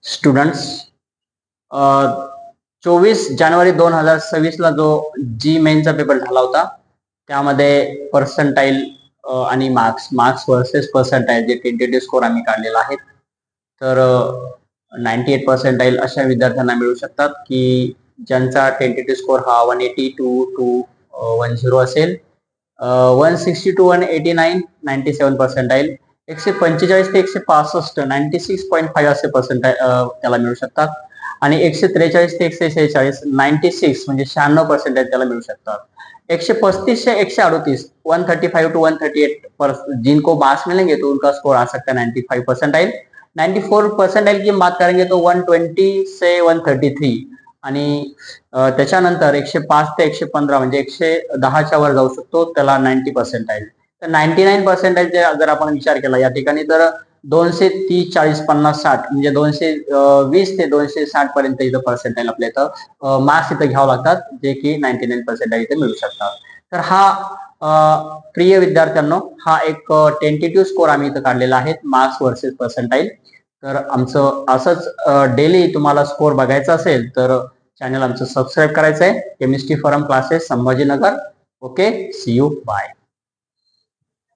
Students, 24 जानेवारी 2026 ला जो जी मेनचा paper झाला होता त्यामध्ये पर्सेंटाईल आणि मार्क्स वर्सेस पर्सेंटाईल जे टेंटेटिव्ह स्कोर आम्ही काढलेला आहे. तर 98 पर्सेंटाईल अशा विद्यार्थ्यांना मिळू शकतात की ज्यांचा टेंटेटिव्ह स्कोर हा 180 to 110 असेल. 160 to 189 97 पर्सेंटाईल, 145 ते 165 96.5 असे पर्सेंटाईल त्याला मिळू शकतात आणि 143 ते 146 96 म्हणजे 96 पर्सेंटाईल त्याला मिळू शकतात. 135 से 138 135 to 138 जिनको मार्क्स मिलेंगे तो उनका स्कोर आ सकता है 95 पर्सेंटाइल. 94 पर्सेंटाइल की बात करेंगे तो 120 से 133 आणि त्याच्यानंतर 105 ते 115 म्हणजे 110च्या वर जाऊ शकतो त्याला 90 पर्सेंटाइल. तर 99 पर्सेंटाइल जर आपण विचार केला या ठिकाणी तर 230 40 50 60 म्हणजे 220 ते 260 पर्यंत इथं पर्सेंटाइल आपल्या इथं मार्क्स इथं घ्यावं लागतात जे की 99 पर्सेंटाइल इथे मिळू शकतात. तर हा प्रिय विद्यार्थ्यांनो हा एक टेंटेटिव्ह स्कोर आम्ही इथं काढलेला आहे मार्क्स वर्सेस पर्सेंटाइल. तर आमचं असंच डेली तुम्हाला स्कोर बघायचा असेल तर चॅनल आमचं सबस्क्राईब करायचं आहे. Chemistry forum classes Sambhajinagar. Okay, see you, bye.